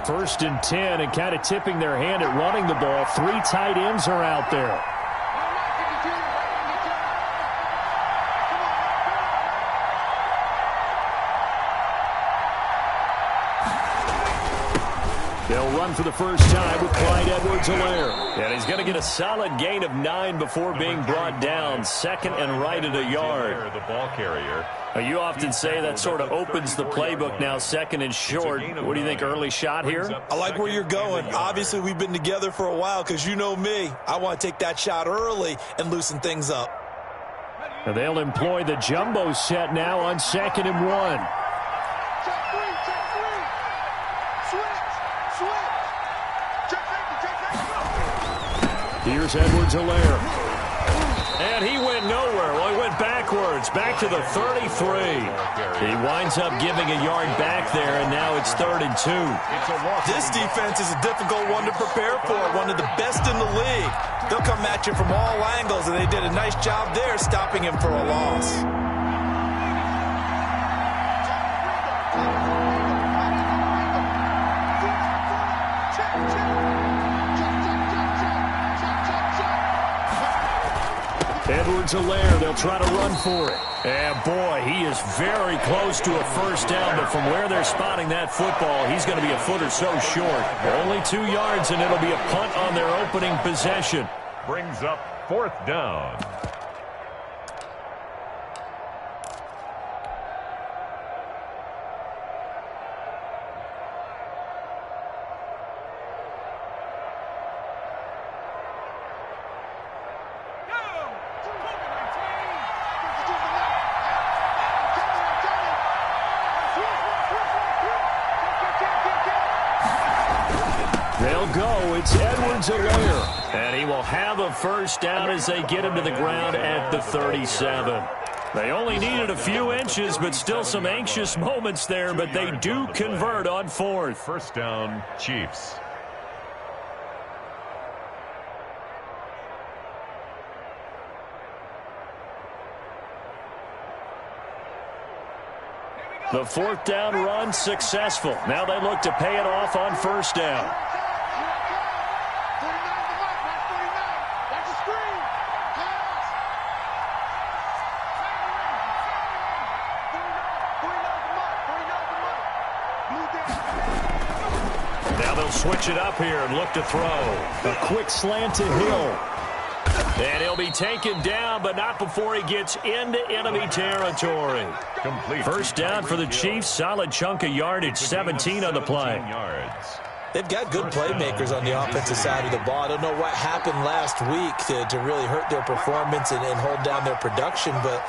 1st and 10, and kind of tipping their hand at running the ball. 3 tight ends are out there. They'll run for the first time with Clyde Edwards-Helaire. And he's going to get a solid gain of 9 before being brought down. 2nd and right at a yard. The ball carrier. You often say that sort of opens the playbook now, 2nd and short. What do you think, early shot here? I like where you're going. Obviously, we've been together for a while because you know me. I want to take that shot early and loosen things up. And they'll employ the jumbo set now on 2nd and 1. Here's Edwards-Helaire. And he went nowhere. Well, he went backwards, back to the 33. He winds up giving a yard back there, and now it's 3rd and 2. This defense is a difficult one to prepare for, one of the best in the league. They'll come at you from all angles, and they did a nice job there stopping him for a loss. Edwards-Helaire, they'll try to run for it. And boy, he is very close to a first down, but from where they're spotting that football, he's going to be a foot or so short. Only 2 yards, and it'll be a punt on their opening possession. Brings up 4th down. They'll go. It's Edwards-Helaire. And he will have a first down as they get him to the ground at the 37. They only needed a few inches, but still some anxious moments there, but they do convert on 4th. First down, Chiefs. The 4th down run successful. Now they look to pay it off on 1st down. Now they'll switch it up here and look to throw. A quick slant to Hill. And he'll be taken down, but not before he gets into enemy territory. Complete. First down for the Chiefs. Solid chunk of yardage. 17 on the play. They've got good playmakers on the offensive side of the ball. I don't know what happened last week to really hurt their performance and hold down their production, but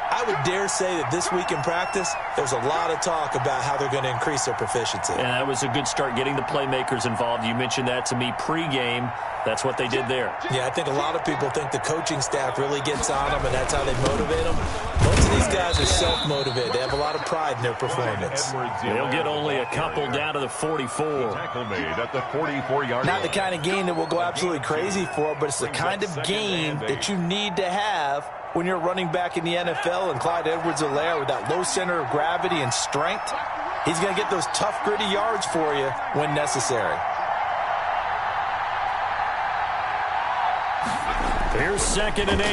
I would dare say that this week in practice, there's a lot of talk about how they're going to increase their proficiency. And that was a good start getting the playmakers involved. You mentioned that to me pregame. That's what they did there. Yeah, I think a lot of people think the coaching staff really gets on them, and that's how they motivate them. Most of these guys are self-motivated. They have a lot of pride in their performance. They'll get only a couple down to the 44. Tackle made at the 44-yard line. Not the kind of gain that we'll go absolutely crazy for, but it's the kind of gain that you need to have when you're running back in the NFL. And Clyde Edwards-Helaire, with that low center of gravity and strength, he's going to get those tough, gritty yards for you when necessary. Here's 2nd and 8.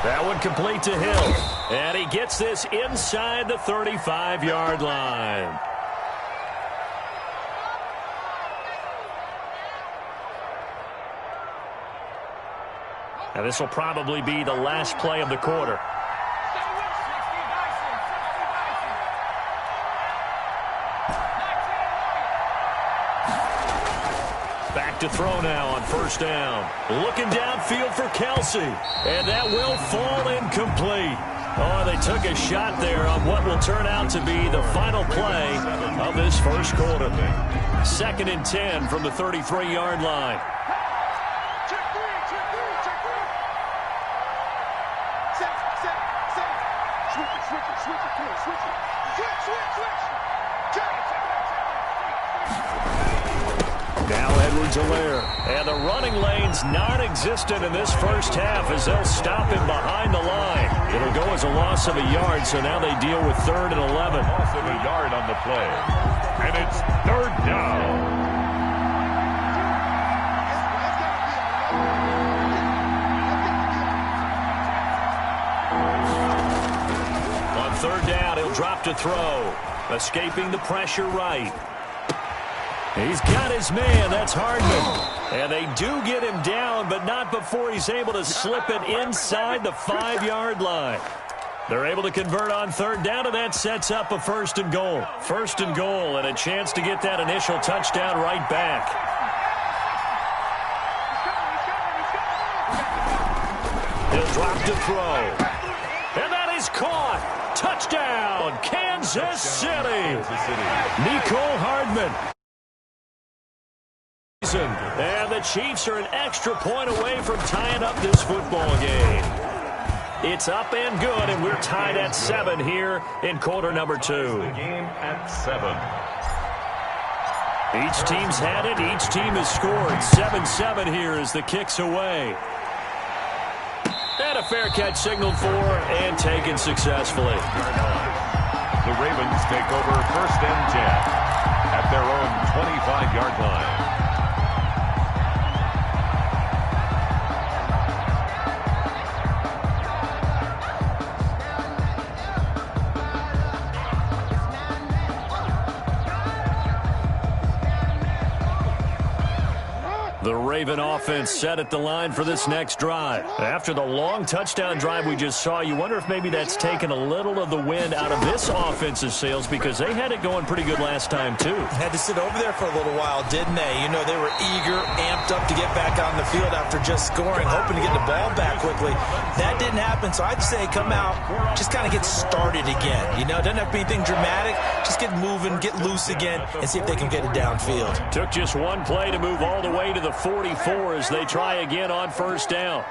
That one complete to Hill. And he gets this inside the 35-yard line. And this will probably be the last play of the quarter. Back to throw now on 1st down. Looking downfield for Kelsey. And that will fall incomplete. Oh, they took a shot there on what will turn out to be the final play of this first quarter. 2nd and 10 from the 33-yard line. Now Edwards-Helaire. And the running lane's non-existent in this first half as they'll stop him behind the line. It'll go as a loss of a yard, so now they deal with 3rd and 11. Loss of a yard on the play. And it's third down. On third down, he'll drop to throw. Escaping the pressure right. He's got his man. That's Hardman. And they do get him down, but not before he's able to slip it inside the 5-yard line. They're able to convert on third down, and that sets up a first and goal. First and goal, and a chance to get that initial touchdown right back. He'll drop to throw. And that is caught. Touchdown, Kansas City. Nicole Hardman. And the Chiefs are an extra point away from tying up this football game. It's up and good, and we're tied at 7 here in quarter number 2. The game at 7. Each team's had it. Each team has scored. 7-7 here as the kick's away. And a fair catch signaled for and taken successfully. The Ravens take over first and 10 at their own 25-yard line. The Raven offense set at the line for this next drive. After the long touchdown drive we just saw, you wonder if maybe that's taken a little of the wind out of this offensive sails because they had it going pretty good last time, too. Had to sit over there for a little while, didn't they? You know, they were eager, amped up to get back on the field after just scoring, hoping to get the ball back quickly. That didn't happen, so I'd say come out, just kind of get started again. You know, it doesn't have to be anything dramatic. Just get moving, get loose again, and see if they can get it downfield. Took just one play to move all the way to the 44 as they try again on first down.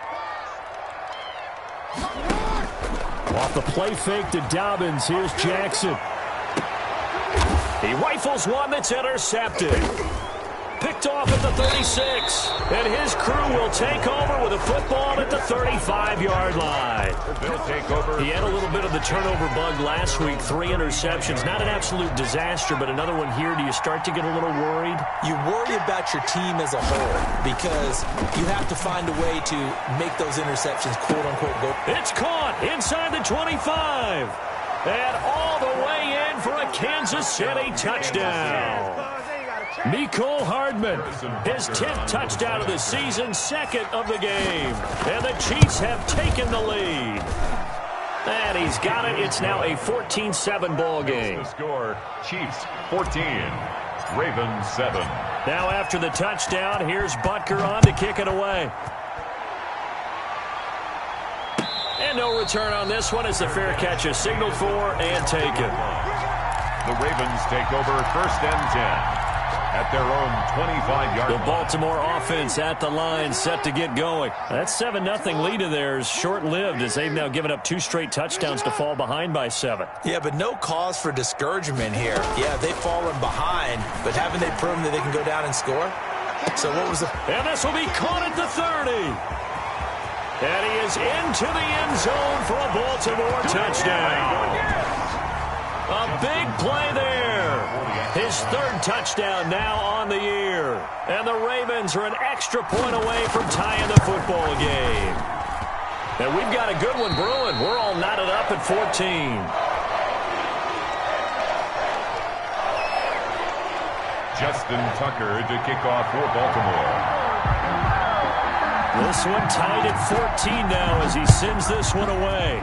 Off the play fake to Dobbins, here's Jackson. He rifles one that's intercepted. Picked off at the 36. And his crew will take over with a football at the 35-yard line. They'll take over. He had a little bit of the turnover bug last week. 3 interceptions. Not an absolute disaster, but another one here. Do you start to get a little worried? You worry about your team as a whole because you have to find a way to make those interceptions, quote-unquote, go. It's caught inside the 25. And all the way in for a Kansas City touchdown. Nicole Hardman, his 10th touchdown of the season, 2nd of the game. And the Chiefs have taken the lead. And he's got it. It's now a 14-7 ball game. The score, Chiefs 14, Ravens 7. Now after the touchdown, here's Butker on to kick it away. And no return on this one as the fair catch is signaled for and taken. The Ravens take over first and 10. At their own 25-yard line. The Baltimore offense at the line set to get going. That 7-0 lead of theirs short-lived as they've now given up 2 straight touchdowns to fall behind by 7. Yeah, but no cause for discouragement here. Yeah, they've fallen behind, but haven't they proven that they can go down and score? So what was the... And this will be caught at the 30. And he is into the end zone for a Baltimore touchdown. A big play there. His 3rd touchdown now on the year. And the Ravens are an extra point away from tying the football game. And we've got a good one brewing. We're all knotted up at 14. Justin Tucker to kick off for Baltimore. This one tied at 14 now as he sends this one away.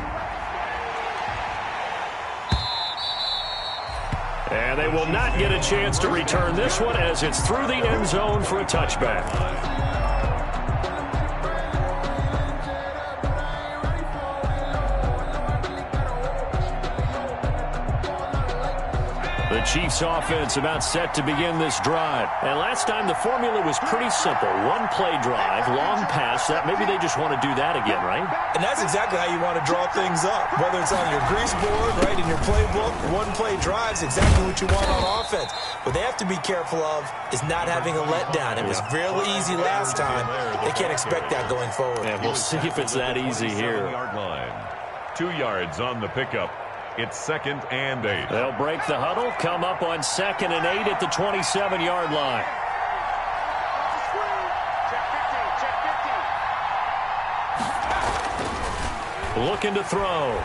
And they will not get a chance to return this one as it's through the end zone for a touchback. The Chiefs offense about set to begin this drive. And last time the formula was pretty simple. 1 play drive, long pass. That maybe they just want to do that again, right? And that's exactly how you want to draw things up. Whether it's on your grease board, right, in your playbook, 1 play drive is exactly what you want on offense. What they have to be careful of is not having a letdown. It was real easy last time. They can't expect that going forward. And we'll see if it's that easy here. 2 yards on the pickup. It's 2nd and 8. They'll break the huddle, come up on 2nd and 8 at the 27-yard line. Looking to throw.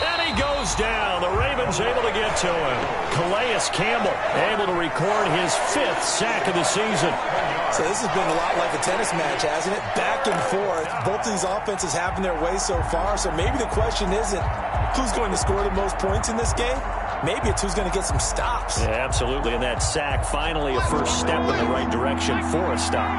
And he goes down. The Ravens able to get to him. Calais Campbell able to record his 5th sack of the season. So this has been a lot like a tennis match, hasn't it? Back and forth. Both of these offenses having their way so far. So maybe the question isn't who's going to score the most points in this game. Maybe it's who's going to get some stops. Yeah, absolutely. And that sack, finally a first step in the right direction for a stop.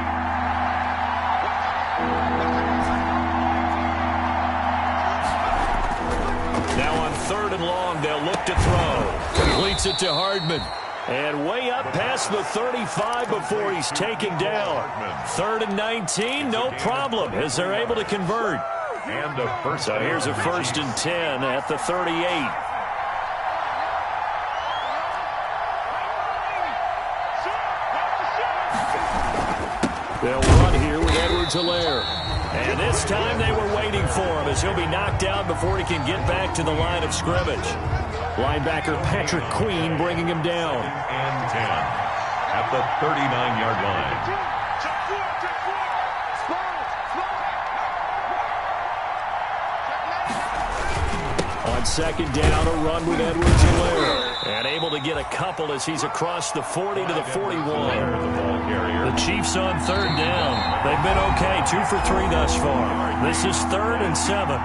Now on 3rd and long, they'll look to throw. Completes it to Hardman. And way up past the 35 before he's taken down. 3rd and 19, no problem, as they're able to convert. And a first. So here's a 1st and 10 at the 38. They'll run here with Edwards-Helaire. And this time they were waiting for him as he'll be knocked down before he can get back to the line of scrimmage. Linebacker Patrick Queen bringing him down. And 10 at the 39-yard line. On 2nd down, a run with Edwards-Helaire. And able to get a couple as he's across the 40 to the 41. The Chiefs on 3rd down. They've been okay, 2 for 3 thus far. This is 3rd and 7.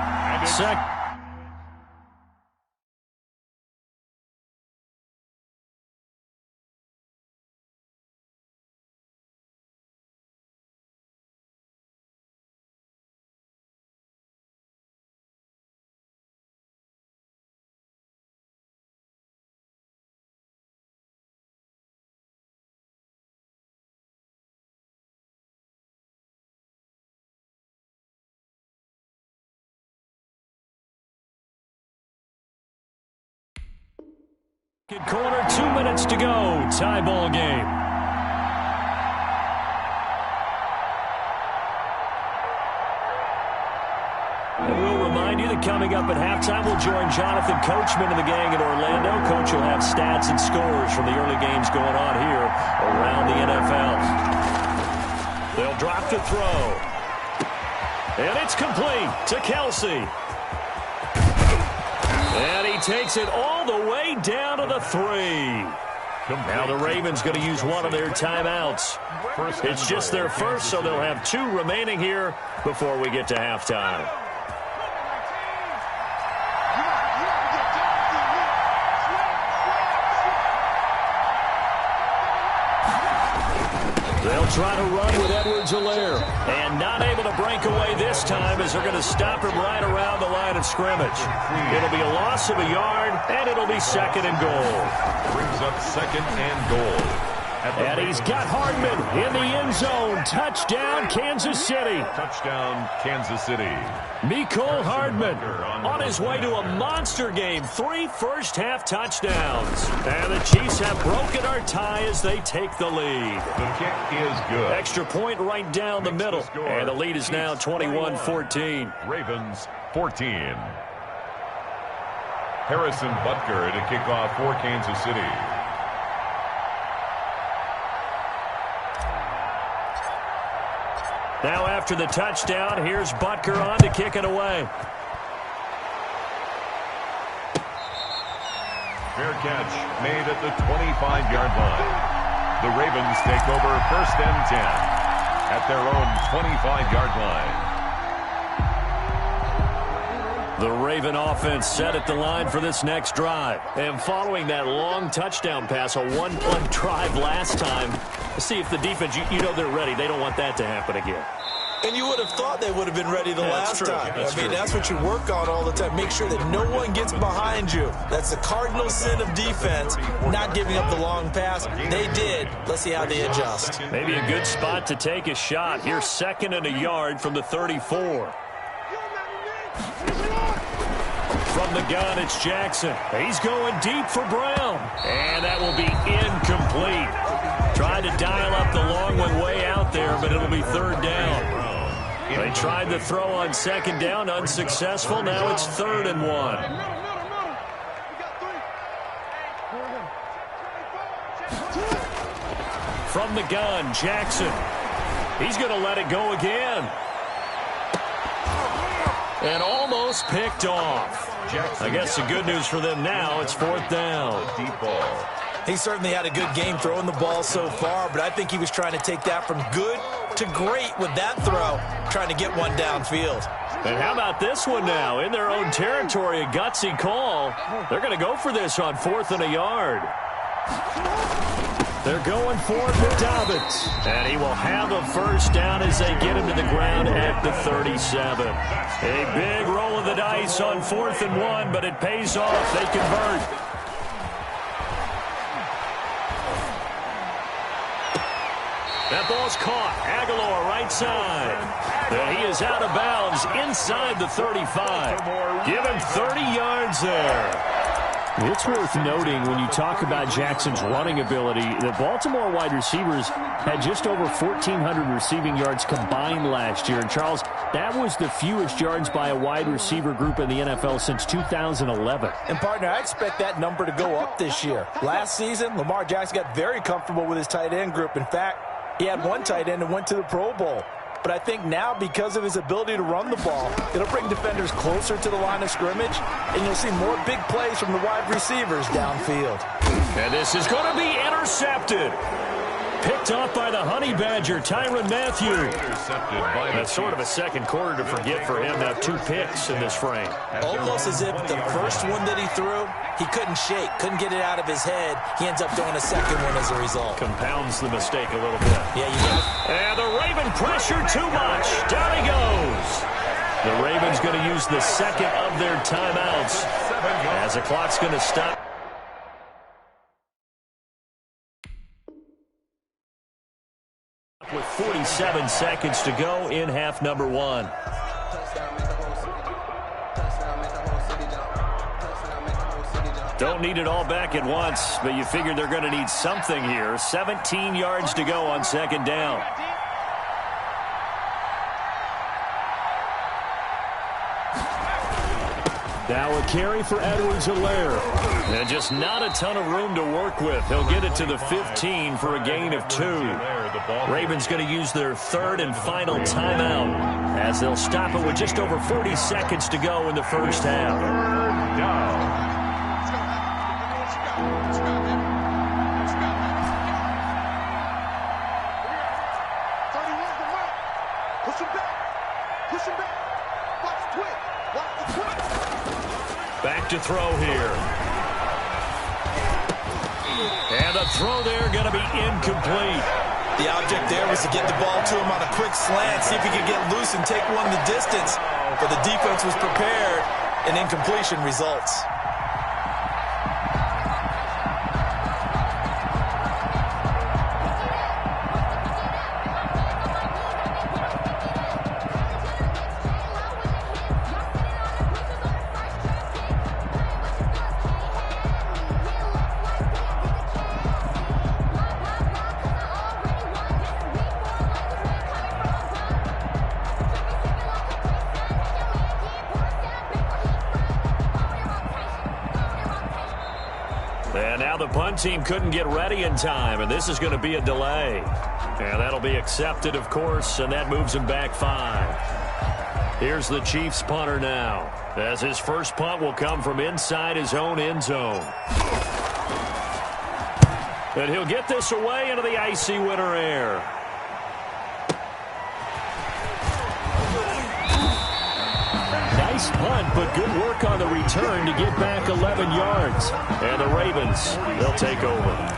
Corner, 2 minutes to go. Tie ball game. And we'll remind you that coming up at halftime, we'll join Jonathan Coachman and the gang in Orlando. Coach will have stats and scores from the early games going on here around the NFL. They'll drop to throw. And it's complete to Kelsey. And he takes it all the way down to the 3. Now the Ravens going to use one of their timeouts. It's just their first, so they'll have 2 remaining here before we get to halftime. They'll try to run with Edwards-Helaire. And not able to break away this time as they're going to stop him right around the line of scrimmage. It'll be a loss of a yard, and it'll be 2nd and goal. Brings up 2nd and goal. And he's got Hardman in the end zone. Touchdown, Kansas City. Touchdown, Kansas City. Mecole Hardman on his way to a monster game. 3 first-half touchdowns. And the Chiefs have broken our tie as they take the lead. The kick is good. Extra point right down the middle. And the lead is now 21-14. Ravens 14. Harrison Butker to kick off for Kansas City. Now after the touchdown, here's Butker on to kick it away. Fair catch made at the 25-yard line. The Ravens take over 1st and 10 at their own 25-yard line. The Raven offense set at the line for this next drive. And following that long touchdown pass, a one-play drive last time, see if the defense, you know they're ready. They don't want that to happen again. And you would have thought they would have been ready the last time. I mean, that's what you work on all the time. Make sure that no one gets behind you. That's the cardinal sin of defense, not giving up the long pass. They did. Let's see how they adjust. Maybe a good spot to take a shot. Here's 2nd and a yard from the 34. From the gun, it's Jackson. He's going deep for Brown. And that will be incomplete. Tried to dial up the long one way out there, but it'll be 3rd down. They tried the throw on second down, unsuccessful. Now it's 3rd and 1. From the gun, Jackson. He's going to let it go again. And almost picked off. I guess the good news for them now, it's 4th down. Deep ball. He certainly had a good game throwing the ball so far, but I think he was trying to take that from good to great with that throw, trying to get one downfield. And how about this one now? In their own territory, a gutsy call. They're going to go for this on 4th and a yard. They're going for it with Dobbins. And he will have a first down as they get him to the ground at the 37. A big roll of the dice on 4th and 1, but it pays off. They convert. That ball's caught. Aguilar right side. And he is out of bounds inside the 35. Give him 30 yards there. It's worth noting when you talk about Jackson's running ability, the Baltimore wide receivers had just over 1,400 receiving yards combined last year. And, Charles, that was the fewest yards by a wide receiver group in the NFL since 2011. And, partner, I expect that number to go up this year. Last season, Lamar Jackson got very comfortable with his tight end group. In fact, he had one tight end and went to the Pro Bowl. But I think now, because of his ability to run the ball, it'll bring defenders closer to the line of scrimmage, and you'll see more big plays from the wide receivers downfield. And this is going to be intercepted. Picked off by the Honey Badger, Tyrann Mathieu. That's sort of a second quarter to forget for him. Now 2 picks in this frame. Almost as if the first one that he threw, he couldn't shake, couldn't get it out of his head. He ends up throwing a second one as a result. Compounds the mistake a little bit. Yeah, you bet. And the Raven pressure too much. Down he goes. The Ravens going to use the second of their timeouts as the clock's going to stop. With 47 seconds to go in half number 1. Don't need it all back at once, but you figure they're going to need something here. 17 yards to go on second down. Now a carry for Edwards-Helaire. And just not a ton of room to work with. He'll get it to the 15 for a gain of 2. Ravens going to use their 3rd and final timeout as they'll stop it with just over 40 seconds to go in the first half. Back to throw here. And the throw there going to be incomplete. The object there was to get the ball to him on a quick slant, see if he could get loose and take one the distance. But the defense was prepared, and incompletion results. And now the punt team couldn't get ready in time, and this is going to be a delay. And that'll be accepted, of course, and that moves him back 5. Here's the Chiefs punter now, as his first punt will come from inside his own end zone. And he'll get this away into the icy winter air. Nice punt, but good work on the return to get back 11 yards. And the Ravens, they'll take over.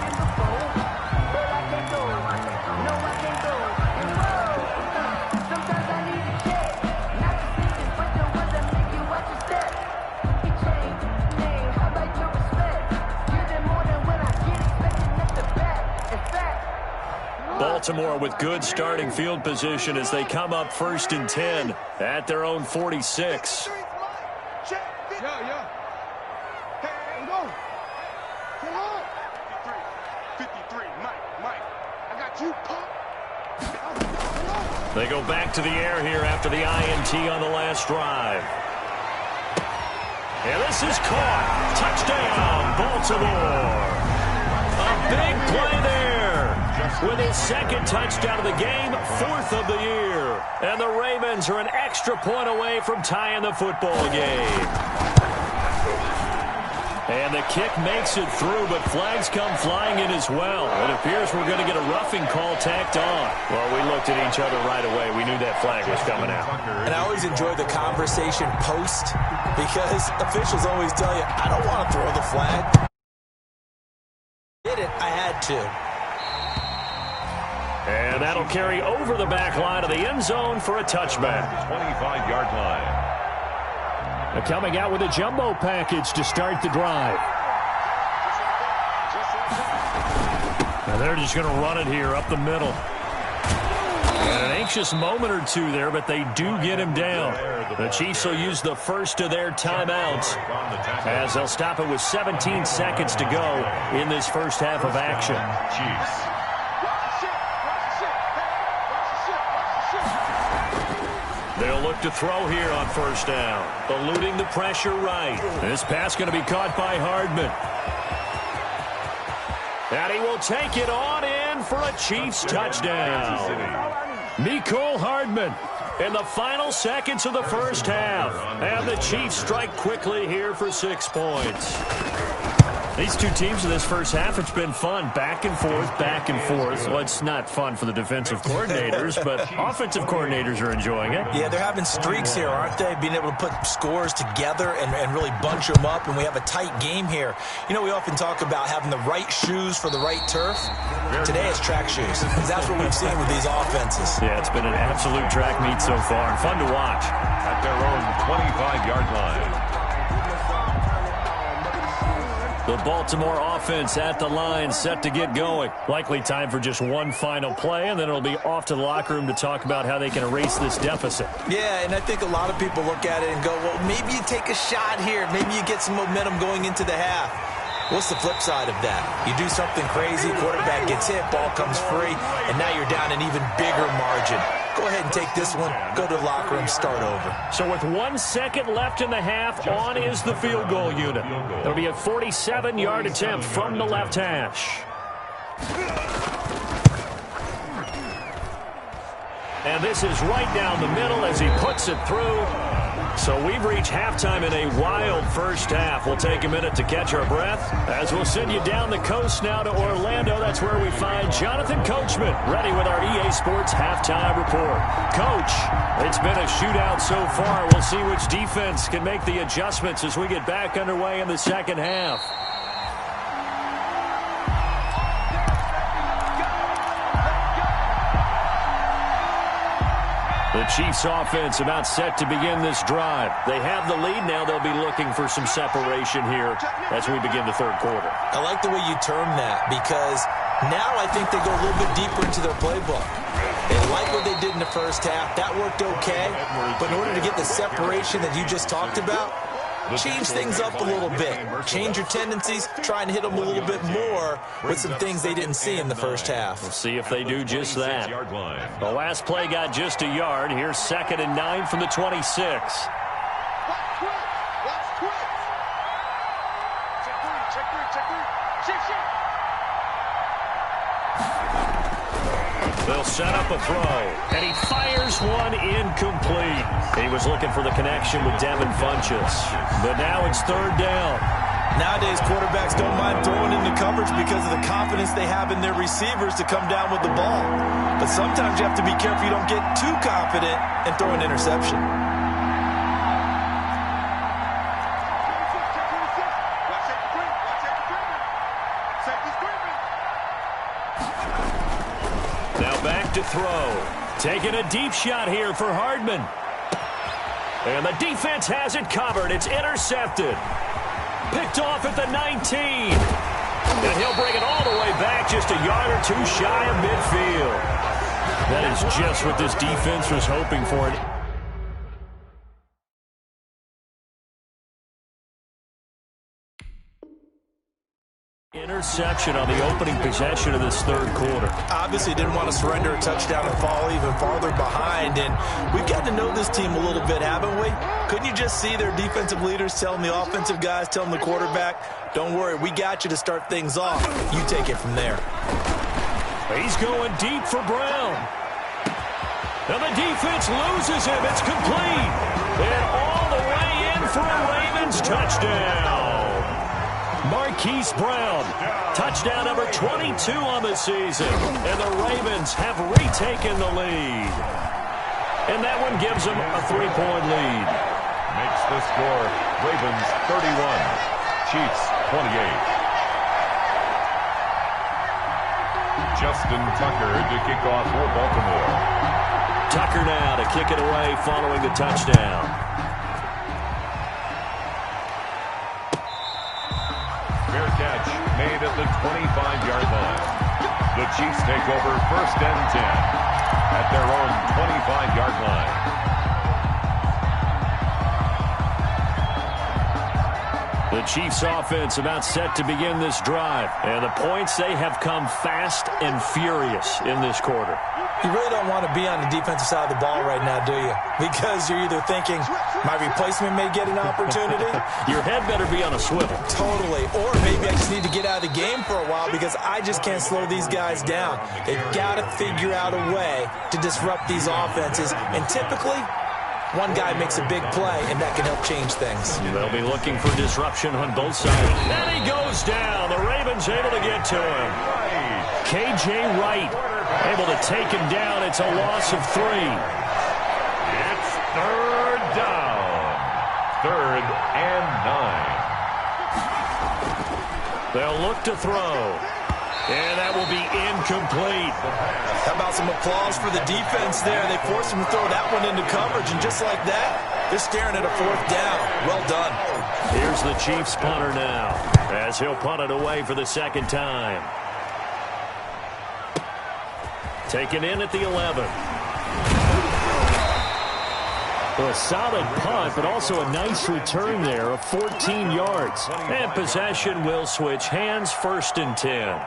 Baltimore with good starting field position as they come up 1st and 10 at their own 46. They go back to the air here after the INT on the last drive. And this is caught. Touchdown, Baltimore. A big play there. With his second touchdown of the game, fourth of the year. And the Ravens are an extra point away from tying the football game. And the kick makes it through, but flags come flying in as well. It appears we're going to get a roughing call tacked on. Well, we looked at each other right away. We knew that flag was coming out. And I always enjoy the conversation post because officials always tell you, I don't want to throw the flag. Did it, I had to. And that'll carry over the back line of the end zone for a touchback. 25-yard line. They're coming out with a jumbo package to start the drive. And they're just going to run it here up the middle. And an anxious moment or two there, but they do get him down. The Chiefs will use the first of their timeouts as they'll stop it with 17 seconds to go in this first half of action. Chiefs. They'll look to throw here on first down. Eluding the pressure right. This pass going to be caught by Hardman. And he will take it on in for a Chiefs touchdown. Mecole Hardman in the final seconds of the first half. And the Chiefs strike quickly here for 6 points. These two teams in this first half, it's been fun. Back and forth, back and forth. Well, it's not fun for the defensive coordinators, but offensive coordinators are enjoying it. Yeah, they're having streaks here, aren't they? Being able to put scores together and really bunch them up, and we have a tight game here. You know, we often talk about having the right shoes for the right turf. Today it's track shoes. That's what we've seen with these offenses. Yeah, it's been an absolute track meet so far. Fun to watch. At their own 25-yard line. The Baltimore offense at the line, set to get going. Likely time for just one final play, and then it'll be off to the locker room to talk about how they can erase this deficit. Yeah, and I think a lot of people look at it and go, well, maybe you take a shot here. Maybe you get some momentum going into the half. What's the flip side of that? You do something crazy, quarterback gets hit, ball comes free, and now you're down an even bigger margin. Go ahead and take this one, go to the locker room, start over. So with 1 second left in the half, on is the field goal unit. There'll be a 47-yard attempt from the left hash. And this is right down the middle as he puts it through. So we've reached halftime in a wild first half. We'll take a minute to catch our breath as we'll send you down the coast now to Orlando. That's where we find Jonathan Coachman ready with our EA Sports halftime report. Coach, it's been a shootout so far. We'll see which defense can make the adjustments as we get back underway in the second half. The Chiefs offense about set to begin this drive. They have the lead now. They'll be looking for some separation here as we begin the third quarter. I like the way you term that because now I think they go a little bit deeper into their playbook. They like what they did in the first half. That worked okay. But in order to get the separation that you just talked about, change things up a little bit. Change your tendencies. Try and hit them a little bit more with some things they didn't see in the first half. We'll see if they do just that. The last play got just a yard. Here's 2nd and 9 from the 26. They'll set up a throw, and he fires one incomplete. He was looking for the connection with Devin Funchess, but now it's 3rd down. Nowadays, quarterbacks don't mind throwing into coverage because of the confidence they have in their receivers to come down with the ball. But sometimes you have to be careful you don't get too confident and throw an interception. To throw. Taking a deep shot here for Hardman. And the defense has it covered. It's intercepted. Picked off at the 19. And he'll bring it all the way back just a yard or two shy of midfield. That is just what this defense was hoping for. interception on the opening possession of this third quarter. Obviously didn't want to surrender a touchdown and fall even farther behind. And we've gotten to know this team a little bit, haven't we? Couldn't you just see their defensive leaders telling the offensive guys, telling the quarterback, don't worry, we got you to start things off. You take it from there. He's going deep for Brown. And the defense loses him. It's complete. And all the way in for a Ravens touchdown. Marquise Brown, touchdown number 22 on the season. And the Ravens have retaken the lead. And that one gives them a 3-point lead. Makes the score Ravens 31, Chiefs 28. Justin Tucker to kick off for Baltimore. Tucker now to kick it away following the touchdown. Fair catch made at the 25-yard line. The Chiefs take over 1st and 10 at their own 25-yard line. The Chiefs offense about set to begin this drive. And the points, they have come fast and furious in this quarter. You really don't want to be on the defensive side of the ball right now, do you? Because you're either thinking, my replacement may get an opportunity. Your head better be on a swivel. Totally. Or maybe I just need to get out of the game for a while because I just can't slow these guys down. They've got to figure out a way to disrupt these offenses. And typically, one guy makes a big play, and that can help change things. They'll be looking for disruption on both sides. And he goes down. The Ravens able to get to him. K.J. Wright able to take him down. It's a loss of 3. It's 3rd down. 3rd and 9. They'll look to throw. And that will be incomplete. How about some applause for the defense there? They forced him to throw that one into coverage, and just like that, they're staring at a 4th down. Well done. Here's the Chiefs punter now, as he'll punt it away for the 2nd time. Taken in at the 11. Well, a solid punt, but also a nice return there of 14 yards. And possession will switch hands, 1st and 10.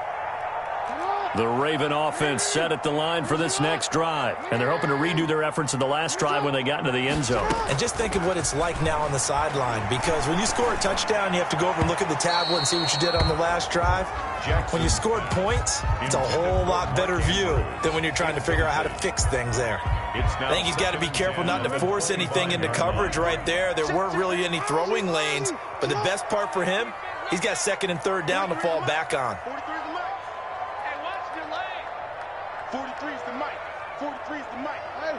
The Raven offense set at the line for this next drive. And they're hoping to redo their efforts in the last drive when they got into the end zone. And just think of what it's like now on the sideline. Because when you score a touchdown, you have to go over and look at the tablet and see what you did on the last drive. When you scored points, it's a whole lot better view than when you're trying to figure out how to fix things there. I think he's got to be careful not to force anything into coverage right there. There weren't really any throwing lanes. But the best part for him, he's got 2nd and 3rd down to fall back on. 43's the mic. 43's the mic. Hey.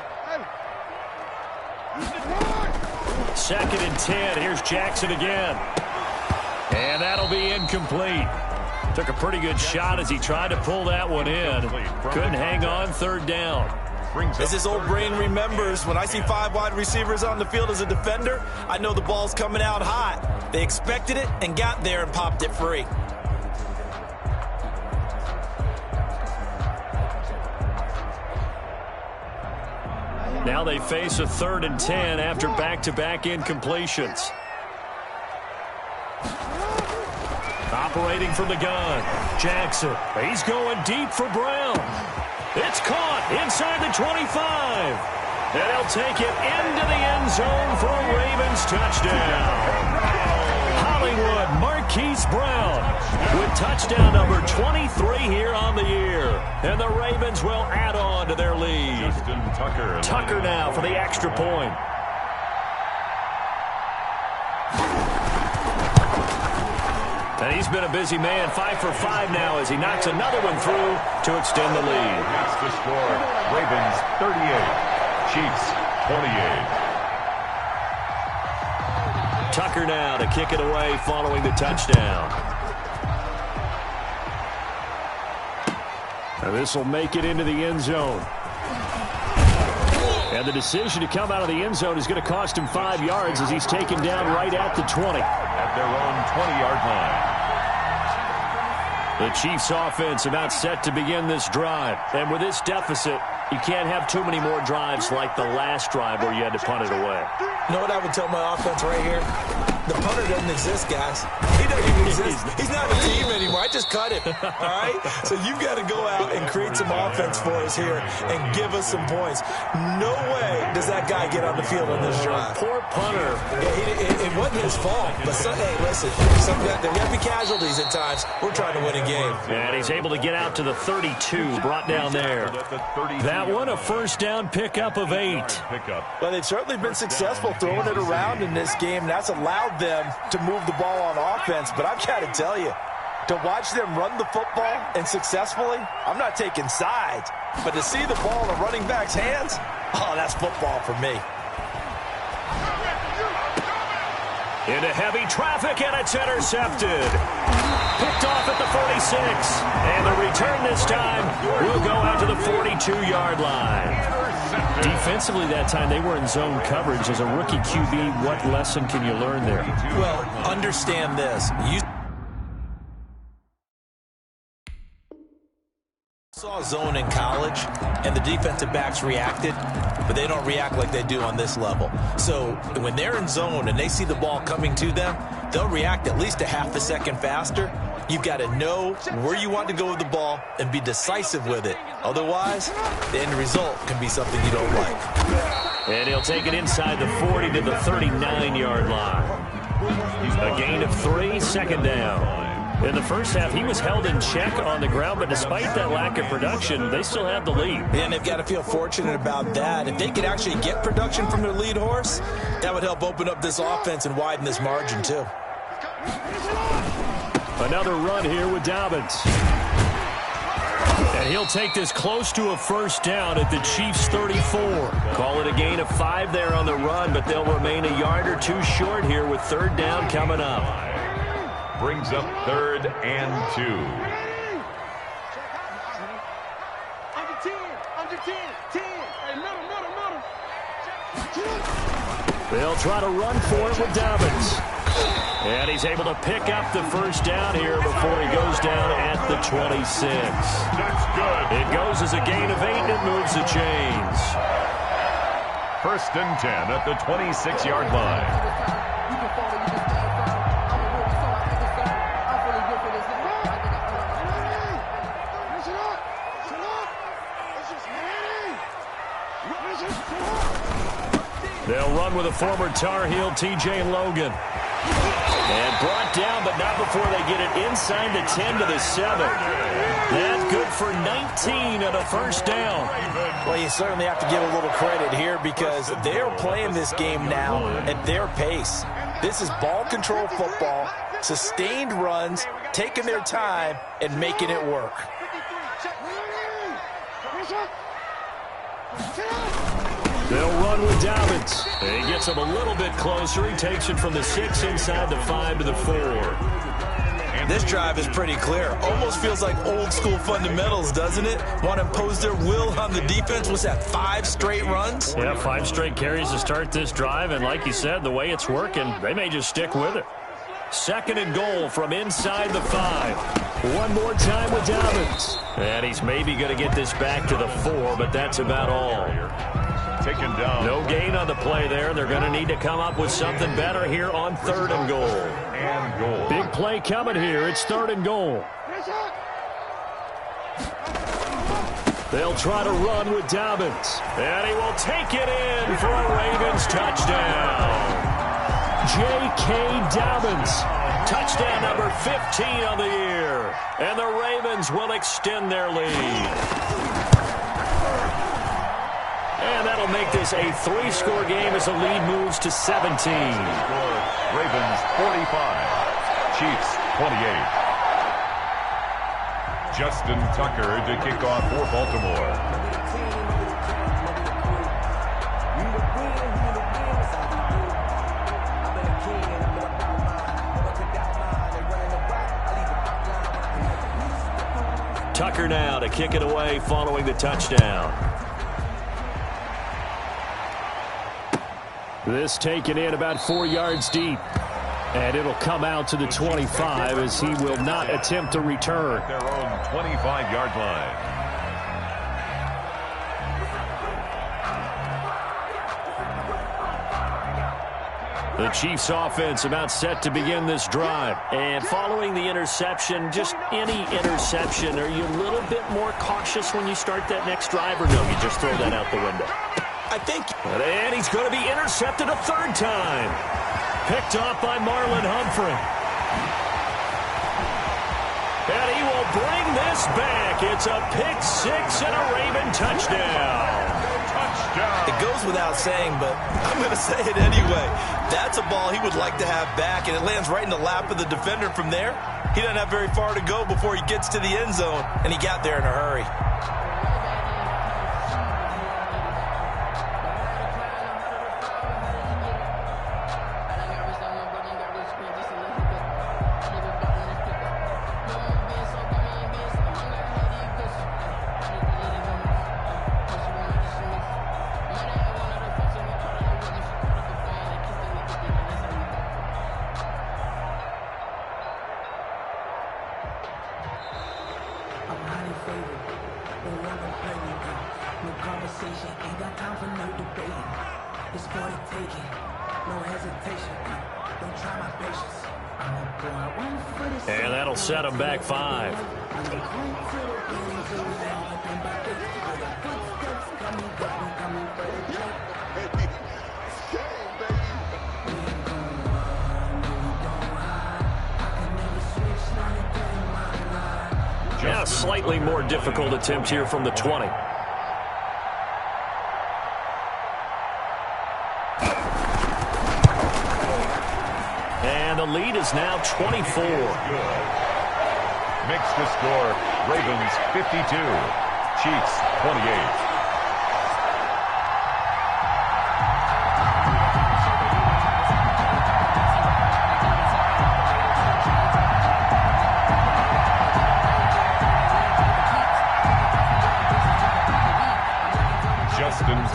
2nd and 10. Here's Jackson again. And that'll be incomplete. Took a pretty good shot as he tried to pull that one in. Couldn't hang on, 3rd down. As this old brain remembers, when I see 5 wide receivers on the field as a defender, I know the ball's coming out hot. They expected it and got there and popped it free. Now they face a 3rd and 10 after back-to-back incompletions. Operating from the gun, Jackson. He's going deep for Brown. It's caught inside the 25. And he'll take it into the end zone for a Ravens touchdown. Hollywood Marquise Brown with touchdown number 23 here on the year. And the Ravens will add on to their lead. Tucker now for the extra point. And he's been a busy man, 5 for 5 now as he knocks another one through to extend the lead. That's the score. Ravens 38, Chiefs 28. Tucker now to kick it away following the touchdown. And this will make it into the end zone. And the decision to come out of the end zone is going to cost him 5 yards as he's taken down right at the 20. At their own 20-yard line. The Chiefs offense about set to begin this drive. And with this deficit, you can't have too many more drives like the last drive where you had to punt it away. You know what I would tell my offense right here? The punter doesn't exist, guys. He He doesn't even exist. He's not a team anymore. I just cut him, all right? So you've got to go out and create some offense for us here and give us some points. No way does that guy get on the field on this drive. Poor punter. Yeah, it wasn't his fault. But, hey, listen, there have to be casualties at times. We're trying to win a game. And he's able to get out to the 32, brought down there. That one, a first down pickup of 8. Well, they've certainly been successful throwing it around in this game, and that's allowed them to move the ball on offense. But I've got to tell you, to watch them run the football and successfully, I'm not taking sides, but to see the ball in a running back's hands, oh, that's football for me. Into heavy traffic, and it's intercepted. Picked off at the 46. And the return this time will go out to the 42-yard line. Defensively that time, they were in zone coverage. As a rookie QB, what lesson can you learn there? Well, understand this. You saw zone in college, and the defensive backs reacted, but they don't react like they do on this level. So when they're in zone and they see the ball coming to them, they'll react at least a half a second faster. You've got to know where you want to go with the ball and be decisive with it. Otherwise, the end result can be something you don't like. And he'll take it inside the 40 to the 39-yard line. A gain of 3, second down. In the first half, he was held in check on the ground, but despite that lack of production, they still have the lead. And they've got to feel fortunate about that. If they could actually get production from their lead horse, that would help open up this offense and widen this margin, too. Another run here with Dobbins. And he'll take this close to a first down at the Chiefs' 34. Call it a gain of 5 there on the run, but they'll remain a yard or 2 short here with third down coming up. Brings up 3rd and 2. Under 10, under 10, 10. Hey, middle. They'll try to run for it with Dobbins. And he's able to pick up the first down here before he goes down at the 26. That's good. It goes as a gain of 8, and it moves the chains. 1st and 10 at the 26-yard line. They'll run with a former Tar Heel, T.J. Logan. And brought down, but not before they get it inside the 10 to the 7. That's good for 19 and a first down. Well, you certainly have to give a little credit here because they're playing this game now at their pace. This is ball control football, sustained runs, taking their time, and making it work. They'll run with Dobbins. He gets him a little bit closer. He takes it from the 6 inside the 5 to the 4. This drive is pretty clear. Almost feels like old school fundamentals, doesn't it? Want to impose their will on the defense. Was that 5 straight runs? Yeah, 5 straight carries to start this drive. And like you said, the way it's working, they may just stick with it. 2nd and goal from inside the 5. One more time with Dobbins. And he's maybe going to get this back to the 4, but that's about all. Taken down. No gain on the play there. They're going to need to come up with something better here on 3rd and goal. Big play coming here. It's 3rd and goal. They'll try to run with Dobbins. And he will take it in for a Ravens touchdown. J.K. Dobbins. Touchdown number 15 on the year. And the Ravens will extend their lead. And that'll make this a 3-score game as the lead moves to 17. Ravens 45, Chiefs 28. Justin Tucker to kick off for Baltimore. Tucker now to kick it away following the touchdown. This taken in about 4 yards deep. And it'll come out to the 25 as he will not attempt to return. Their own 25-yard line. The Chiefs offense about set to begin this drive. And following the interception, just any interception, are you a little bit more cautious when you start that next drive, or no, you just throw that out the window? I think. And he's going to be intercepted a third time. Picked off by Marlon Humphrey. And he will bring this back. It's a pick six and a Raven touchdown. It goes without saying, but I'm going to say it anyway. That's a ball he would like to have back, and it lands right in the lap of the defender from there. He doesn't have very far to go before he gets to the end zone, and he got there in a hurry. And that'll set him back 5. Yeah, a slightly more difficult attempt here from the 20. And the lead is now 24. Makes the score Ravens 52, Chiefs 28.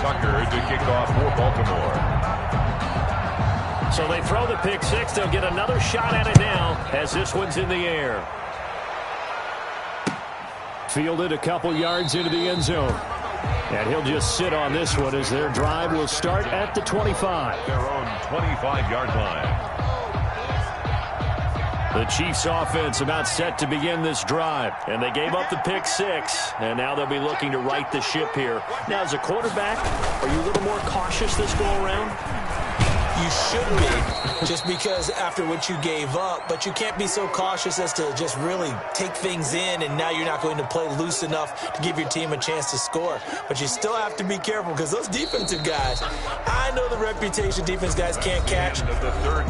Tucker to kick off for Baltimore. So they throw the pick six. They'll get another shot at it now as this one's in the air. Fielded a couple yards into the end zone. And he'll just sit on this one as their drive will start at the 25. Their own 25-yard line. The Chiefs offense about set to begin this drive. And they gave up the pick six. And now they'll be looking to right the ship here. Now, as a quarterback, are you a little more cautious this go around? You should be, just because after what you gave up, but you can't be so cautious as to just really take things in, and now you're not going to play loose enough to give your team a chance to score. But you still have to be careful, because those defensive guys, I know the reputation defense guys can't catch.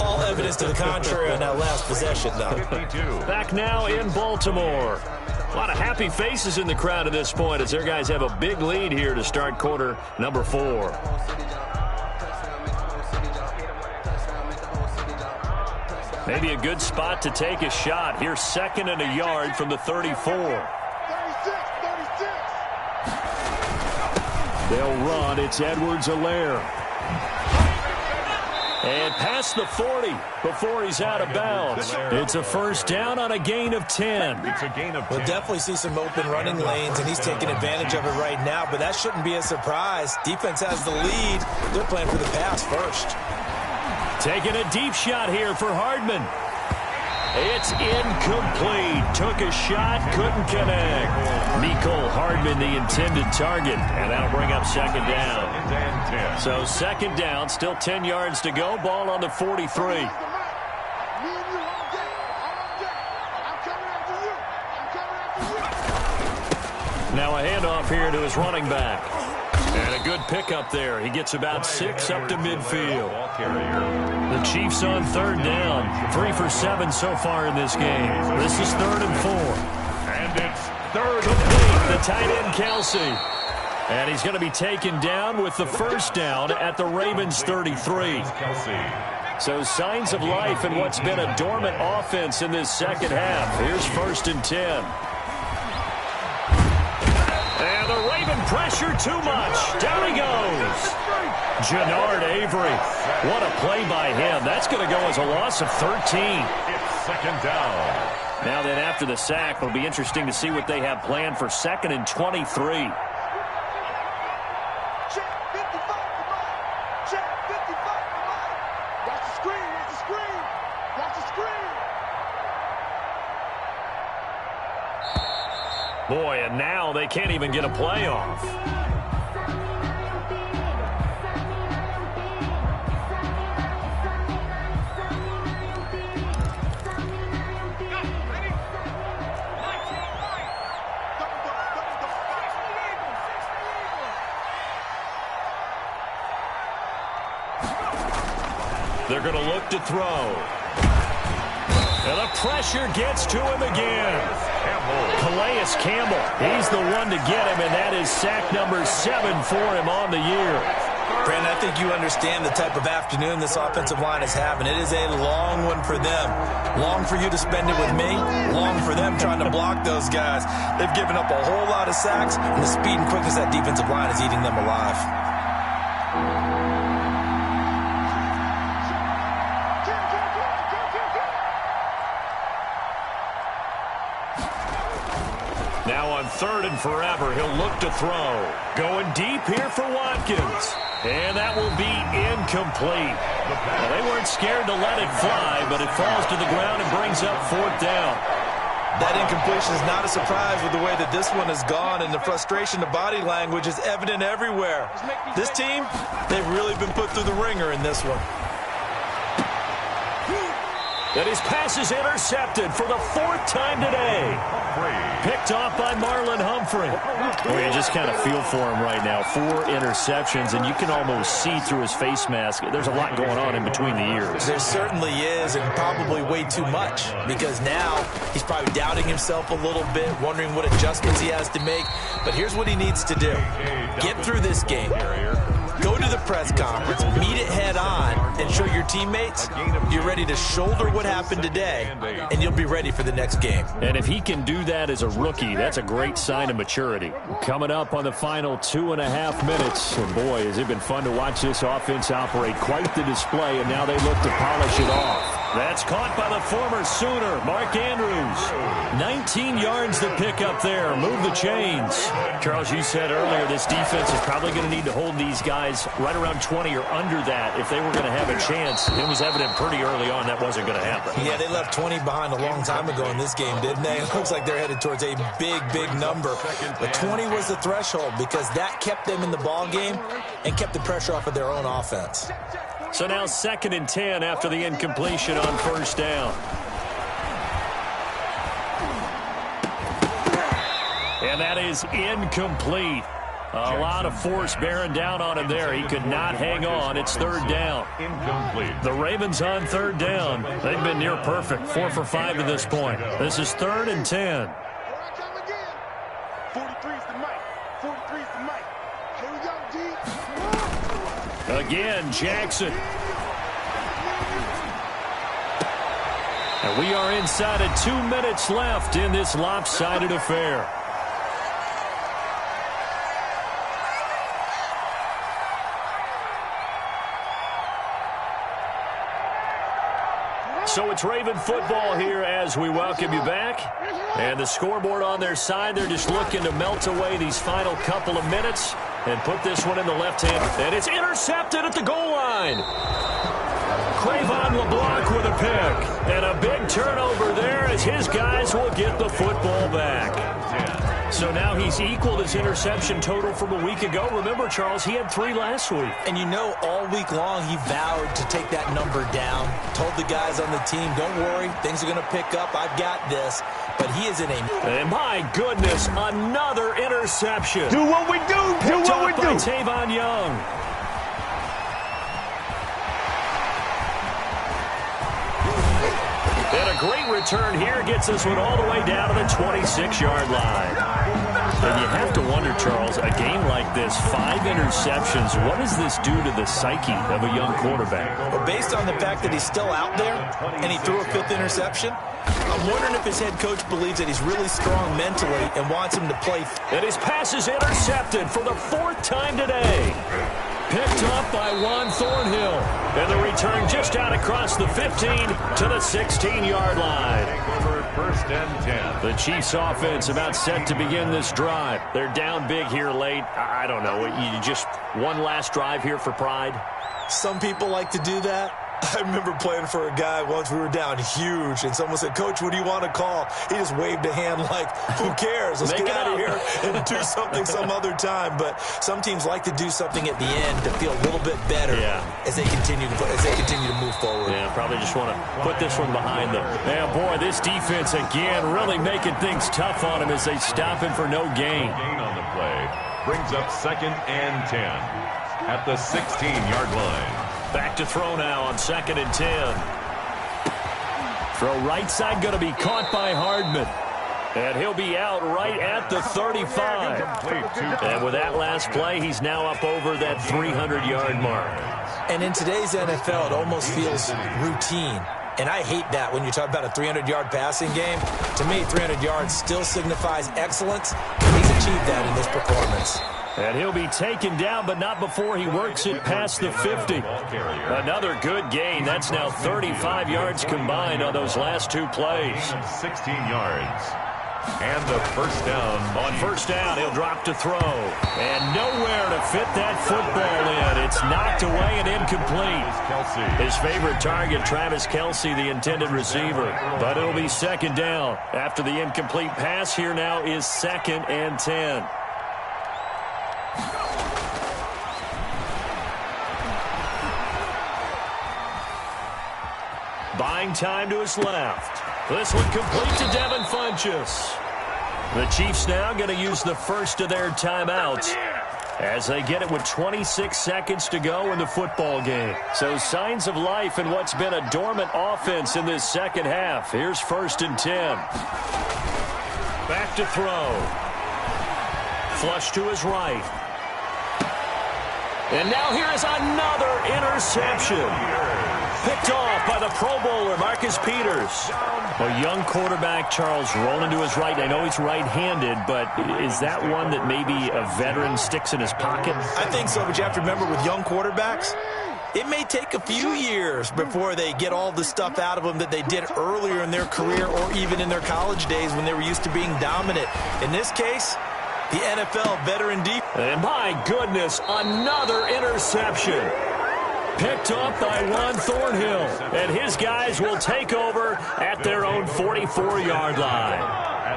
All evidence to the contrary on that last possession, though. Back now in Baltimore. A lot of happy faces in the crowd at this point as their guys have a big lead here to start quarter number 4. Maybe a good spot to take a shot. Here's 2nd and a yard from the 34. 36. They'll run. It's Edwards-Helaire. And past the 40 before he's out of bounds. It's a first down on a gain of 10. It's a gain of 10. We'll definitely see some open running lanes, and he's taking advantage of it right now, but that shouldn't be a surprise. Defense has the lead. They're playing for the pass first. Taking a deep shot here for Hardman. It's incomplete. Took a shot, couldn't connect. Mecole Hardman, the intended target, and that'll bring up 2nd down. So 2nd down, still 10 yards to go. Ball on the 43. Now a handoff here to his running back. And a good pickup there. He gets about 6 up to midfield. The Chiefs on 3rd down. 3 for 7 so far in this game. This is 3rd and 4. And it's 3rd complete. The tight end, Kelsey. And he's going to be taken down with the first down at the Ravens 33. So signs of life in what's been a dormant offense in this second half. Here's 1st and 10. And the Raven pressure too much. Down he goes. Jannard Avery. What a play by him. That's going to go as a loss of 13. It's 2nd down. Now then, after the sack, it'll be interesting to see what they have planned for 2nd and 23. Check 55 for Mike. Check 55 for Mike. That's the Watch the screen. Boy, and now they can't even get a play off. They're going to look to throw. And the pressure gets to him again. Calais Campbell, he's the one to get him, and that is sack number 7 for him on the year. Brandon, I think you understand the type of afternoon this offensive line is having. It is a long one for them. Long for you to spend it with me. Long for them trying to block those guys. They've given up a whole lot of sacks, and the speed and quickness of that defensive line is eating them alive. Now on 3rd and forever, he'll look to throw. Going deep here for Watkins. And that will be incomplete. Well, they weren't scared to let it fly, but it falls to the ground and brings up 4th down. That incompletion is not a surprise with the way that this one has gone, and the frustration of body language is evident everywhere. This team, they've really been put through the ringer in this one. And his pass is intercepted for the 4th time today. Picked off by Marlon Humphrey. Well, you just kind of feel for him right now. 4 interceptions, and you can almost see through his face mask. There's a lot going on in between the ears. There certainly is, and probably way too much, because now he's probably doubting himself a little bit, wondering what adjustments he has to make. But here's what he needs to do. Get through this game. Go to the press conference, meet it head on, and show your teammates you're ready to shoulder what happened today, and you'll be ready for the next game. And if he can do that as a rookie, that's a great sign of maturity. Coming up on the final 2.5 minutes, and boy, has it been fun to watch this offense operate. Quite the display, and now they look to polish it off. That's caught by the former Sooner, Mark Andrews. 19 yards to pick up there. Move the chains. Charles, you said earlier this defense is probably going to need to hold these guys right around 20 or under that if they were going to have a chance. It was evident pretty early on that wasn't going to happen. Yeah, they left 20 behind a long time ago in this game, didn't they? It looks like they're headed towards a big, big number. But 20 was the threshold because that kept them in the ball game and kept the pressure off of their own offense. So now 2nd and 10 after the incompletion on 1st down. And that is incomplete. A lot of force bearing down on him there. He could not hang on. It's 3rd down. Incomplete. The Ravens on 3rd down. They've been near perfect. 4 for 5 to this point. This is 3rd and 10. Here I come again. 43's the mic. 43's the mic. Here we go, D. Again, Jackson. And we are inside of 2 minutes left in this lopsided affair. So it's Raven football here as we welcome you back. And the scoreboard on their side, they're just looking to melt away these final couple of minutes and put this one in the left hand. And it's intercepted at the goal line. Cravon LeBlanc with a pick. And a big turnover there as his guys will get the football back. So now he's equaled his interception total from a week ago. Remember, Charles, he had 3 last week. And you know, all week long he vowed to take that number down. Told the guys on the team, don't worry, things are going to pick up. I've got this. But he is in a... And my goodness, another interception. Do what we do. Do what we do. Tavon Young. And a great return here gets this one all the way down to the 26-yard line. And you have to wonder, Charles, a game like this, 5 interceptions, what does this do to the psyche of a young quarterback? Well, based on the fact that he's still out there and he threw a 5th interception, I'm wondering if his head coach believes that he's really strong mentally and wants him to play. And his pass is intercepted for the 4th time today. Picked up by Juan Thornhill. And the return just out across the 15 to the 16-yard line. Over 1st and 10. The Chiefs offense about set to begin this drive. They're down big here late. I don't know. You just one last drive here for pride? Some people like to do that. I remember playing for a guy once. We were down huge, and someone said, "Coach, what do you want to call?" He just waved a hand like, who cares? Let's get out of here and do something some other time. But some teams like to do something at the end to feel a little bit better as they continue to move forward. Yeah, probably just want to put this one behind them. Yeah, boy, this defense again really making things tough on him as they stop him for no gain. Gain on the play brings up 2nd and 10 at the 16-yard line. Back to throw now on 2nd and 10. Throw right side going to be caught by Hardman. And he'll be out right at the 35. And with that last play, he's now up over that 300-yard mark. And in today's NFL, it almost feels routine. And I hate that when you talk about a 300-yard passing game. To me, 300 yards still signifies excellence. He's achieved that in this performance. And he'll be taken down, but not before he works it past the 50. Another good gain. That's now 35 yards combined on those last two plays. 16 yards. And the first down. On first down, he'll drop to throw. And nowhere to fit that football in. It's knocked away and incomplete. His favorite target, Travis Kelce, the intended receiver. But it'll be 2nd down. After the incomplete pass, here now is 2nd and 10. Buying time to his left. This one complete to Devin Funchess. The Chiefs now going to use the first of their timeouts as they get it with 26 seconds to go in the football game. So signs of life in what's been a dormant offense in this second half. Here's 1st and 10. Back to throw. Flush to his right. And now here is another interception. Picked off by the Pro Bowler, Marcus Peters. A young quarterback, Charles, rolling to his right. I know he's right-handed, but is that one that maybe a veteran sticks in his pocket? I think so, but you have to remember with young quarterbacks, it may take a few years before they get all the stuff out of them that they did earlier in their career or even in their college days when they were used to being dominant. In this case, the NFL veteran deep. And my goodness, another interception. Picked up by Juan Thornhill. And his guys will take over at their own 44-yard line.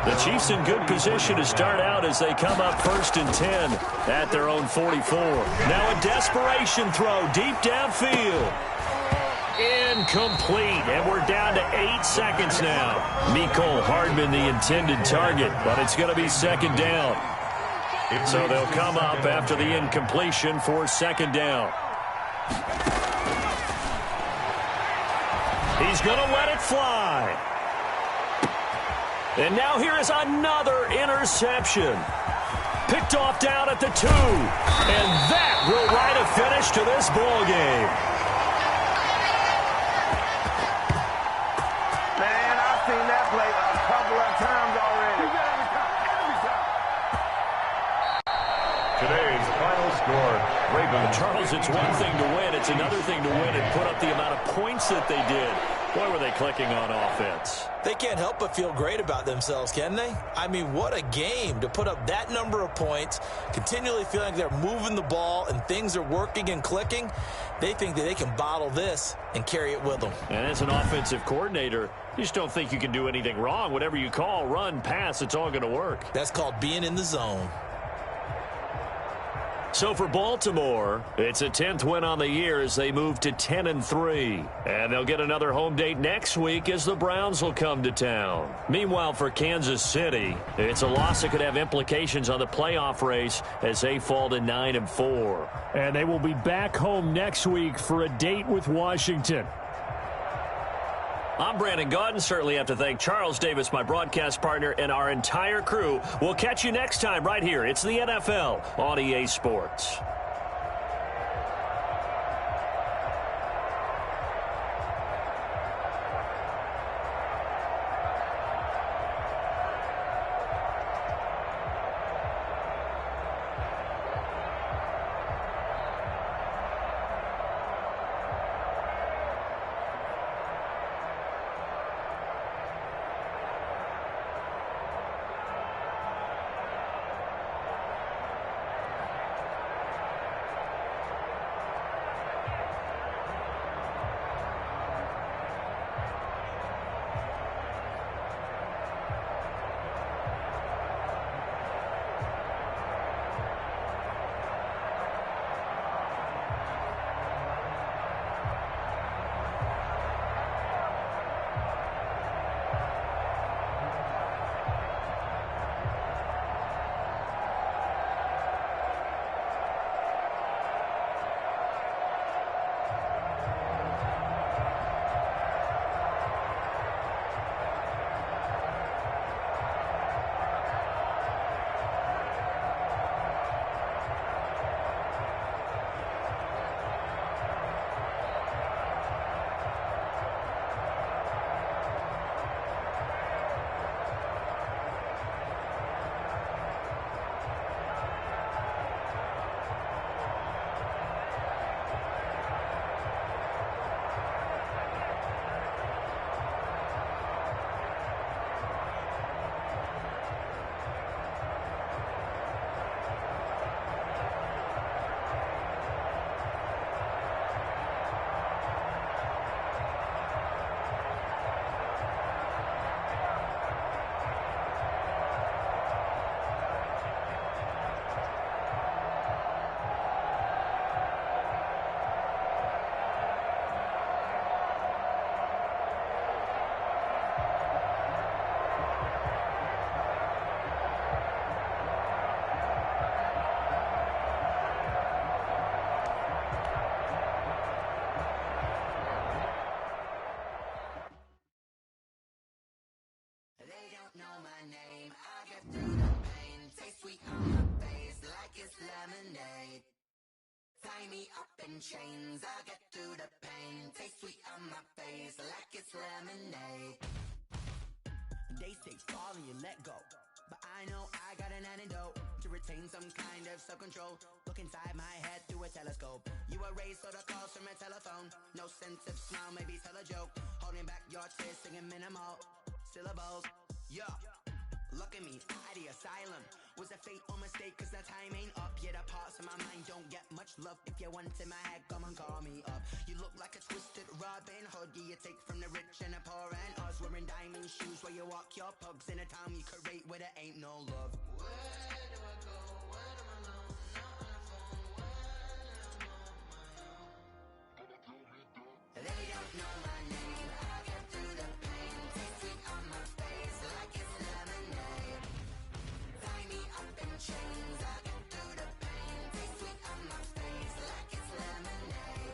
The Chiefs in good position to start out as they come up 1st and 10 at their own 44. Now a desperation throw deep downfield. Incomplete. And we're down to 8 seconds now. Mecole Hardman the intended target, but it's going to be 2nd down. So they'll come up after the incompletion for 2nd down. He's going to let it fly. And now here is another interception. Picked off down at the 2. And that will write a finish to this ball game. Man, I've seen that play a couple of times already. Today's final score, Ravens. Charles, it's one thing to win. It's another thing to win and put up the amount of points that they did. Boy, were they clicking on offense. They can't help but feel great about themselves, can they? I mean, what a game to put up that number of points, continually feeling like they're moving the ball and things are working and clicking. They think that they can bottle this and carry it with them. And as an offensive coordinator, you just don't think you can do anything wrong. Whatever you call, run, pass, it's all going to work. That's called being in the zone. So for Baltimore, it's a 10th win on the year as they move to 10-3. And they'll get another home date next week as the Browns will come to town. Meanwhile, for Kansas City, it's a loss that could have implications on the playoff race as they fall to 9-4. And they will be back home next week for a date with Washington. I'm Brandon Gaudin. Certainly have to thank Charles Davis, my broadcast partner, and our entire crew. We'll catch you next time right here. It's the NFL on EA Sports. Tie me up in chains, I get through the pain. Taste sweet on my face like it's lemonade. They say fall and you let go, but I know I got an antidote to retain some kind of self-control. Look inside my head through a telescope. You erase all the calls from a telephone. No sense of smile, maybe tell a joke. Holding back your tears, singing minimal syllables. Yeah, look at me, out the asylum. Was a fate or mistake, cause the time ain't up. Yeah, the parts of my mind don't get much love. If you want in my head, come and call me up. You look like a twisted Robin Hood. Yeah, you take from the rich and the poor and us. Wearing diamond shoes where you walk your pugs in a town you create where there ain't no love. Where do I go when I'm alone? Not on the phone when I'm on my own. They don't know my name. I get through the pain. Taste sweet on my face like it's lemonade. Tie me up in chains, I get through the pain. Taste sweet on my face like it's lemonade.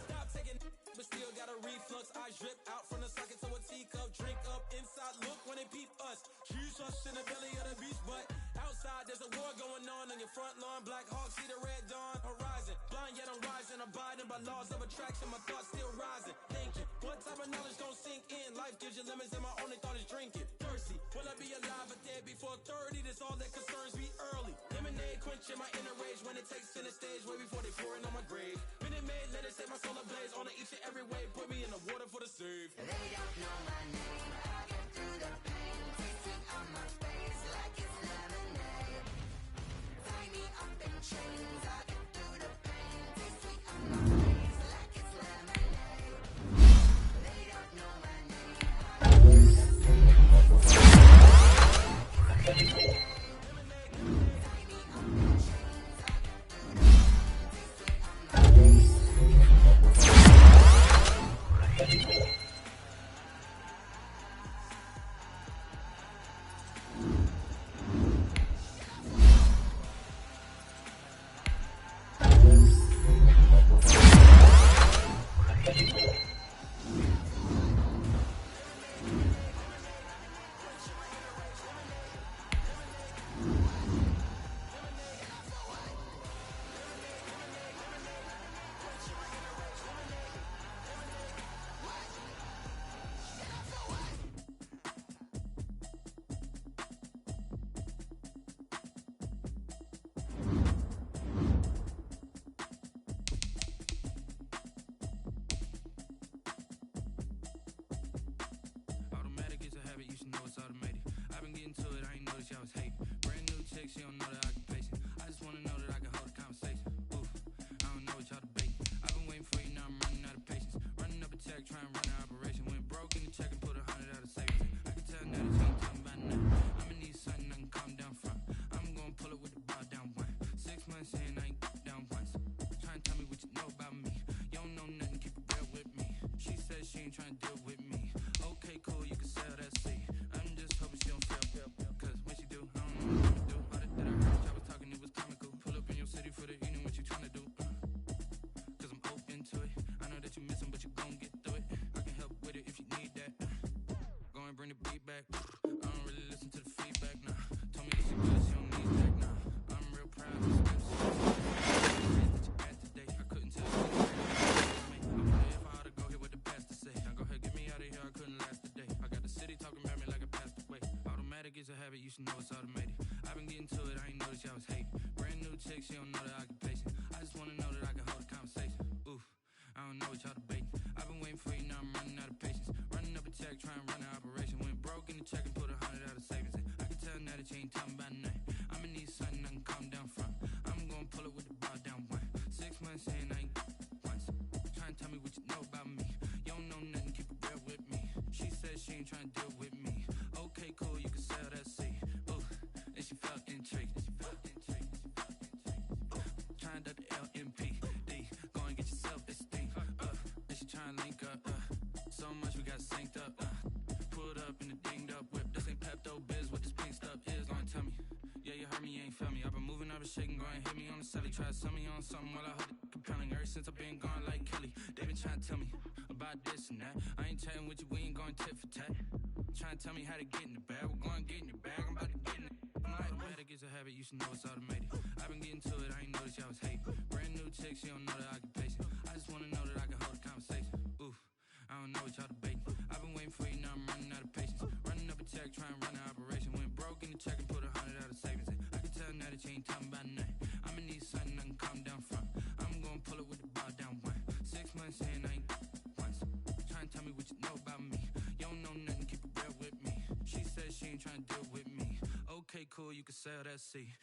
Stop taking but still got a reflux. I drip out from the socket to a teacup. Drink up inside, look when they peep us. Choose us in the belly of the beast, but outside there's a war going on your front lawn. Black Hawk, see the red dawn horizon. Blind yet I'm rising, abiding by laws of attraction. My thoughts still rising, thinking what type of knowledge gon' sink in? Life gives you lemons and my only thought is drinking. Thirsty, will I be alive or dead before 30? That's all that concerns me early. Lemonade quenching my inner rage when it takes center stage way before they pouring on my grave. Minute Maid, let it set my soul ablaze on each and every way. Put me in the water for the save. They don't know my name. I get through the pain. Taste sweet on my face like it's lemonade. Tie me up in chains. I get through the pain. Taste sweet on my face like it's lemonade. They don't know my name. I get through the pain. Tie me up in chains. I get through the pain. Taste sweet on my face like it's lemonade. She don't know that I can pace it. I just wanna know that I can hold a conversation. Oof, I don't know what y'all debating. I've been waiting for you, now I'm running out of patience. Running up a check, trying to run an operation. Went broke in the check and put 100 out of savings. I can tell now that you ain't talking about nothing. I'ma need something I can calm down from. I'm gonna pull it with the bar down one. 6 months in, I ain't down once. Trying to tell me what you know about me. You don't know nothing, keep it real with me. She says she ain't trying to deal with me. Okay, cool, you can sell that seed. I'm just hoping she don't feel. Cause when she do, I don't know what to do. All that I heard, y'all was talking, it was comical. Pull up in your city for the evening, what you tryna do? Cause I'm open to it. I know that you missing, but you gon' get through it. I can help with it if you need that. Go and bring the beat back. I don't really listen to the feedback, nah. Told me that she good, she don't need that, nah. I'm real proud of the steps that you had today. I couldn't tell you what you me. I wonder if I ought to go hear what the pastor say. Now go ahead, get me out of here, I couldn't last a day. I got the city talking about me like I passed away. Automatic is a habit, you should know it's automated. I've been getting to it, I ain't noticed y'all was hating. Brand new chick, she don't know the occupation. I just wanna know that I can hold a conversation. Oof, I don't know what y'all debating. I've been waiting for you, now I'm running out of patience. Running up a check, trying to run an operation. Went broke in the check and put 100 out of savings. I can tell now that you ain't talking about nothing. I'ma need something I can calm down from. I'm gonna pull it with the bar down one. 6 months in, I ain't once. Trying to tell me what you know about me. You don't know nothing, keep it real with me. She says she ain't trying to deal with me. Okay, cool, you can sell that seed. Ooh, and she felt intrigued. Trying to duck the LMPD. Go and get your self-esteem. And she trying to link up. So much we got synced up. Pulled up in the dinged up whip. This ain't Pepto Biz, what this pink stuff is. Don't tell me. Yeah, you heard me, you ain't felt me. I've been moving, I've been shaking, go and hit me on the celly. Try to sell me on something while I hold it compelling. Ever since I've been gone like Kelly, they been trying to tell me about this and that. I ain't chatting with you, we ain't going tit for tat. Trying to tell me how to get in the bag. We're going to get in your bag, I'm about to get in it. Automatic is a habit, you should know it's automated. I've been getting to it, I ain't noticed y'all was hating. Brand new chick, she don't know that I can pace it. I just wanna know that I can hold a conversation. Oof, I don't know what y'all debating. I've been waiting for you, now I'm running out of patience. Running up a check, trying to run an operation. Went broke in the check and put 100 out of savings in. I can tell now that you ain't talking about nothing. I'ma need something I can calm down from. I'm gonna pull it with the bar down one. 6 months in, I ain't once. Trying to tell me what you know about me. You don't know nothing, keep it real with me. She said she ain't trying to deal with me. Okay, cool, you can sell that seat.